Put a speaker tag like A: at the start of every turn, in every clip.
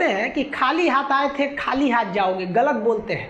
A: कहते हैं कि खाली हाथ आए थे खाली हाथ जाओगे, गलत बोलते हैं।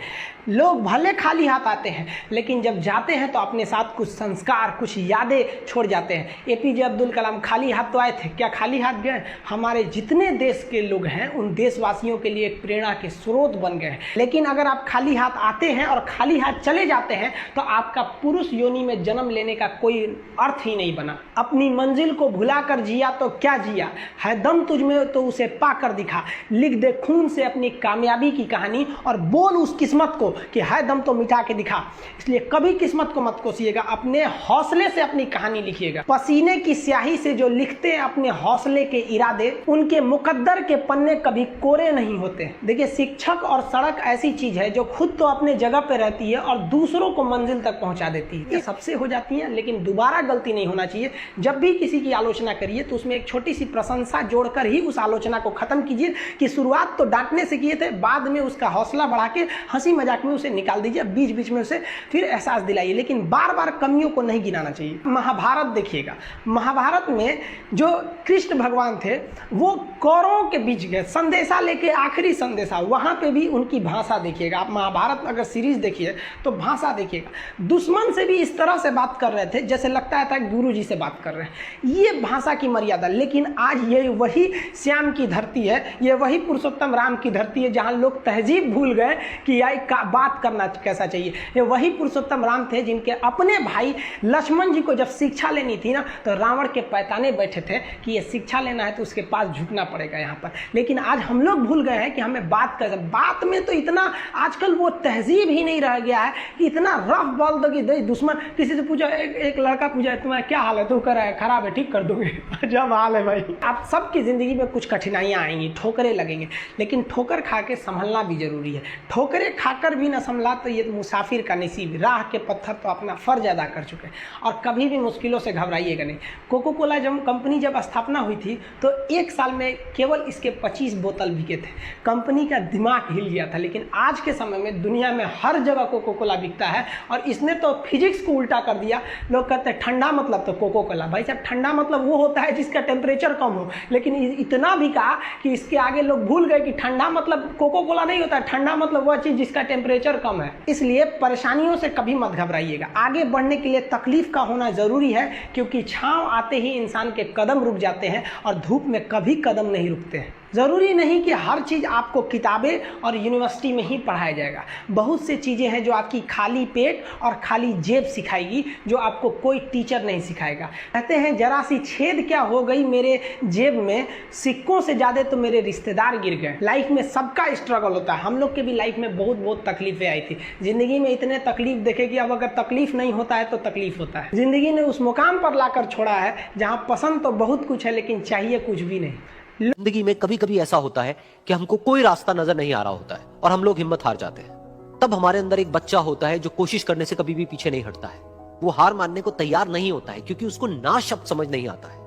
A: लोग भले खाली हाथ आते हैं लेकिन जब जाते हैं तो अपने साथ कुछ संस्कार, कुछ यादें छोड़ जाते हैं। एपीजे अब्दुल कलाम खाली हाथ तो आए थे, क्या खाली हाथ गए? हमारे जितने देश के लोग हैं उन देशवासियों के लिए एक प्रेरणा के स्रोत बन गए हैं। लेकिन अगर आप खाली हाथ आते हैं और खाली हाथ चले जाते हैं तो आपका पुरुष योनि में जन्म लेने का कोई अर्थ ही नहीं बना। अपनी मंजिल को भुलाकर जिया तो क्या जिया, है दम तुझ में तो उसे पाकर दिखा। लिख दे खून से अपनी कामयाबी की कहानी और बोल उस किस्मत को कि है दम तो मिटा के दिखा। इसलिए कभी किस्मत को मत कोसिएगा, अपने हौसले से अपनी कहानी लिखिएगा। पसीने की स्याही से जो लिखते हैं अपने हौसले के इरादे, उनके मुकद्दर के पन्ने कभी कोरे नहीं होते। देखिए, शिक्षक और सड़क ऐसी चीज है जो खुद तो अपने जगह पे रहती है और दूसरों को मंजिल तक पहुंचा देती है। ये सबसे हो जाती है, लेकिन दोबारा गलती नहीं होना चाहिए। जब भी किसी की आलोचना करिए तो उसमें एक छोटी सी प्रशंसा जोड़कर ही उस आलोचना को खत्म कीजिए कि शुरुआत तो डांटने से किए थे, बाद में उसका हौसला बढ़ा के हंसी मजाक में उसे निकाल दीजिए, बीच बीच में उसे फिर एहसास दिलाइए, लेकिन बार बार कमियों को नहीं गिनाना चाहिए। महाभारत देखिएगा, महाभारत में जो कृष्ण भगवान थे वो कौरवों के बीच गए संदेशा लेके, आखिरी संदेशा, वहां पे भी उनकी भाषा देखिएगा। आप महाभारत अगर सीरीज देखिए तो भाषा देखिएगा, दुश्मन से भी इस तरह से बात कर रहे थे जैसे लगता था गुरु जी से बात कर रहे हैं। ये भाषा की मर्यादा। लेकिन आज ये वही श्याम की धरती है, ये वही पुरुषोत्तम राम की धरती है जहां लोग तहजीब भूल गए कि यार बात करना कैसा चाहिए। ये वही पुरुषोत्तम राम थे जिनके अपने भाई लक्ष्मण जी को जब शिक्षा लेनी थी ना तो रावण के पैताने बैठे थे कि ये शिक्षा लेना है तो उसके पास झुकना पड़ेगा यहाँ पर। लेकिन आज हम लोग भूल गए हैं कि हमें बात कर, बात में तो इतना आजकल वो तहजीब ही नहीं रह गया है कि इतना रफ बोल दो कि दुश्मन। किसी से पूछा, एक लड़का पूछा तुम्हारा क्या हाल है, तो कह रहा है खराब है, ठीक कर दोगे। जब हाल है भाई। आप सबकी जिंदगी में कुछ कठिनाइयां आएंगी, ठोकरें लगेंगे, लेकिन ठोकर खा के संभलना भी जरूरी है। ठोकरें खाकर भी न संभला तो ये मुसाफिर का नसीब। राह के पत्थर तो अपना फर्ज अदा कर चुके हैं और कभी भी मुश्किलों से घबराइएगा नहीं। कोको कोला कंपनी जब स्थापना हुई थी तो एक साल में केवल इसके 25 बोतल बिके थे। कंपनी का दिमाग हिल गया था। लेकिन आज के समय में दुनिया में हर जगह कोको कोला बिकता है और इसने तो फिजिक्स को उल्टा कर दिया। लोग कहते हैं ठंडा मतलब तो कोको कोला। भाई साहब, ठंडा मतलब वो होता है जिसका टेम्परेचर कम हो। लेकिन इतना भी कहा कि इसके आगे लोग भूल गए कि ठंडा मतलब कोको कोला नहीं होता है, ठंडा मतलब वह चीज जिसका टेम्परेचर कम है। इसलिए परेशानियों से कभी मत घबराइएगा। आगे बढ़ने के लिए तकलीफ का होना जरूरी है, क्योंकि छांव आते ही इंसान के कदम रुक जाते हैं और धूप में कभी कदम नहीं रुकते हैं। ज़रूरी नहीं कि हर चीज़ आपको किताबें और यूनिवर्सिटी में ही पढ़ाया जाएगा। बहुत से चीज़ें हैं जो आपकी खाली पेट और खाली जेब सिखाएगी, जो आपको कोई टीचर नहीं सिखाएगा। कहते हैं जरा सी छेद क्या हो गई मेरे जेब में, सिक्कों से ज़्यादा तो मेरे रिश्तेदार गिर गए। लाइफ में सबका स्ट्रगल होता है। हम लोग के भी लाइफ में बहुत तकलीफें आई थी। ज़िंदगी में इतने तकलीफ देखे कि अब अगर तकलीफ नहीं होता है तो तकलीफ होता है। ज़िंदगी ने उस मुकाम पर लाकर छोड़ा है जहाँ पसंद तो बहुत कुछ है लेकिन चाहिए कुछ भी नहीं।
B: जिंदगी में कभी कभी ऐसा होता है कि हमको कोई रास्ता नजर नहीं आ रहा होता है और हम लोग हिम्मत हार जाते हैं। तब हमारे अंदर एक बच्चा होता है जो कोशिश करने से कभी भी पीछे नहीं हटता है। वो हार मानने को तैयार नहीं होता है क्योंकि उसको ना शब्द समझ नहीं आता है।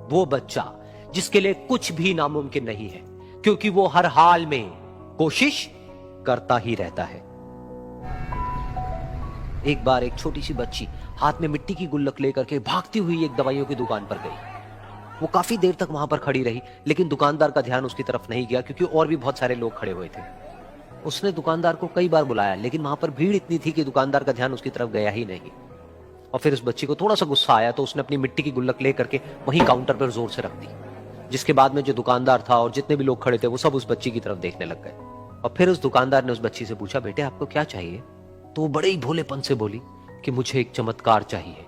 B: वो बच्चा जिसके लिए कुछ भी नामुमकिन नहीं है, क्योंकि वो हर हाल में कोशिश करता ही रहता है। एक बार एक छोटी सी बच्ची हाथ में मिट्टी की गुल्लक लेकर के भागती हुई एक दवाइयों की दुकान पर गई। वो काफी देर तक वहां पर खड़ी रही, लेकिन दुकानदार का ध्यान उसकी तरफ नहीं गया क्योंकि और भी बहुत सारे लोग खड़े हुए थे। उसने दुकानदार को कई बार बुलाया, लेकिन वहां पर भीड़ इतनी थी कि दुकानदार का ध्यान उसकी तरफ गया ही नहीं। और फिर उस बच्ची को थोड़ा सा गुस्सा आया तो उसने अपनी मिट्टी की गुल्लक लेकर के वहीं काउंटर पर जोर से रख दी, जिसके बाद में जो दुकानदार था और जितने भी लोग खड़े थे वो सब उस बच्ची की तरफ देखने लग गए। और फिर उस दुकानदार ने उस बच्ची से पूछा, बेटे आपको क्या चाहिए? तो वो बड़े ही भोलेपन से बोली कि मुझे एक चमत्कार चाहिए।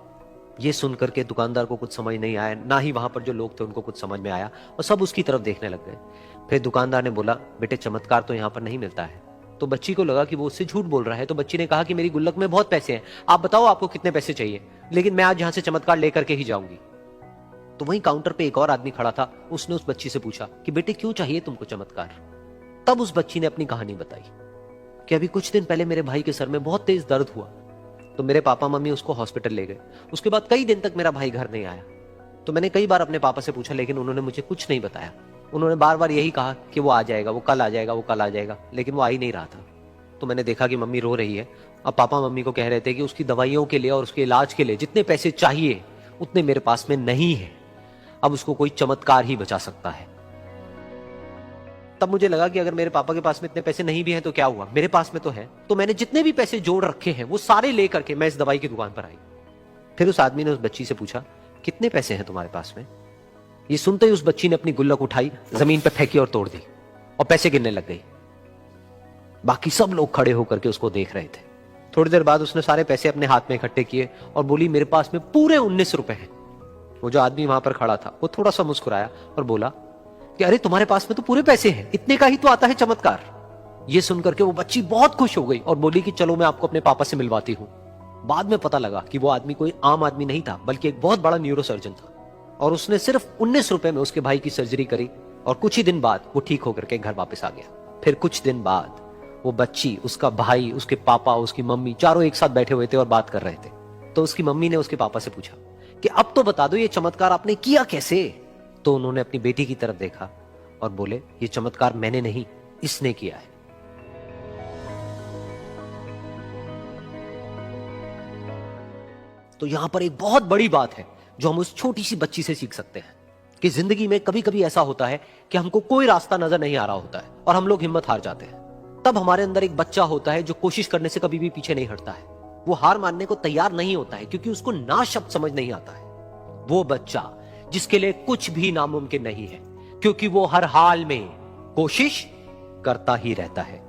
B: ये सुनकर के दुकानदार को कुछ समझ नहीं आया, ना ही वहां पर जो लोग थे उनको कुछ समझ में आया और सब उसकी तरफ देखने लग गए। फिर दुकानदार ने बोला, बेटे चमत्कार तो यहाँ पर नहीं मिलता है। तो बच्ची को लगा कि वो उससे झूठ बोल रहा है, तो बच्ची ने कहा कि मेरी गुल्लक में बहुत पैसे हैं, आप बताओ आपको कितने पैसे चाहिए, लेकिन मैं आज यहाँ से चमत्कार लेकर के ही जाऊंगी। तो वहीं काउंटर पे एक और आदमी खड़ा था, उसने उस बच्ची से पूछा कि बेटे क्यों चाहिए तुमको चमत्कार? तब उस बच्ची ने अपनी कहानी बताई कि अभी कुछ दिन पहले मेरे भाई के सर में बहुत तेज दर्द हुआ, तो मेरे पापा मम्मी उसको हॉस्पिटल ले गए। उसके बाद कई दिन तक मेरा भाई घर नहीं आया। तो मैंने कई बार अपने पापा से पूछा, लेकिन उन्होंने मुझे कुछ नहीं बताया। उन्होंने बार बार यही कहा कि वो आ जाएगा, वो कल आ जाएगा, वो कल आ जाएगा, लेकिन वो आ ही नहीं रहा था। तो मैंने देखा कि मम्मी रो रही है। अब पापा मम्मी को कह रहे थे कि उसकी दवाइयों के लिए और उसके इलाज के लिए जितने पैसे चाहिए उतने मेरे पास में नहीं है, अब उसको कोई चमत्कार ही बचा सकता है। तब मुझे लगा कि अगर मेरे पापा के पास में इतने पैसे नहीं भी हैं तो क्या हुआ, मेरे पास में तो है। तो मैंने जितने भी पैसे जोड़ रखे हैं वो सारे लेकर के मैं इस दवाई की दुकान पर आई। फिर उस आदमी ने उस बच्ची से पूछा, कितने पैसे हैं तुम्हारे पास में? ये सुनते ही उस बच्ची ने अपनी गुल्लक उठाई, जमीन पर फेंकी और तोड़ दी और पैसे गिनने लग गई। बाकी सब लोग खड़े होकर के उसको देख रहे थे। थोड़ी देर बाद उसने सारे पैसे अपने हाथ में इकट्ठे किए और बोली, मेरे पास में पूरे 19 रुपए हैं। वो जो आदमी वहां पर खड़ा था वो थोड़ा सा मुस्कुराया और बोला कि अरे तुम्हारे पास में तो पूरे पैसे हैं, इतने का ही तो आता है चमत्कार। ये सुनकर के वो बच्ची बहुत खुश हो गई और बोली कि चलो मैं आपको अपने पापा से मिलवाती हूं। बाद में पता लगा कि वो आदमी कोई आम आदमी नहीं था, बल्कि एक बहुत बड़ा न्यूरोसर्जन था और उसने सिर्फ 19 रुपए में उसके भाई की सर्जरी करी और कुछ ही दिन बाद वो ठीक होकर के घर वापस आ गया। फिर कुछ दिन बाद वो बच्ची, उसका भाई, उसके पापा, उसकी मम्मी चारों एक साथ बैठे हुए थे और बात कर रहे थे। तो उसकी मम्मी ने उसके पापा से पूछा कि अब तो बता दो ये चमत्कार आपने किया कैसे? तो उन्होंने अपनी बेटी की तरफ देखा और बोले, ये चमत्कार मैंने नहीं, इसने किया है। तो यहां पर एक बहुत बड़ी बात है जो हम उस छोटी सी बच्ची से सीख सकते हैं कि जिंदगी में कभी कभी ऐसा होता है कि हमको कोई रास्ता नजर नहीं आ रहा होता है और हम लोग हिम्मत हार जाते हैं। तब हमारे अंदर एक बच्चा होता है जो कोशिश करने से कभी भी पीछे नहीं हटता है। वो हार मानने को तैयार नहीं होता है क्योंकि उसको ना शब्द समझ नहीं आता है। वो बच्चा जिसके लिए कुछ भी नामुमकिन नहीं है, क्योंकि वो हर हाल में कोशिश करता ही रहता है।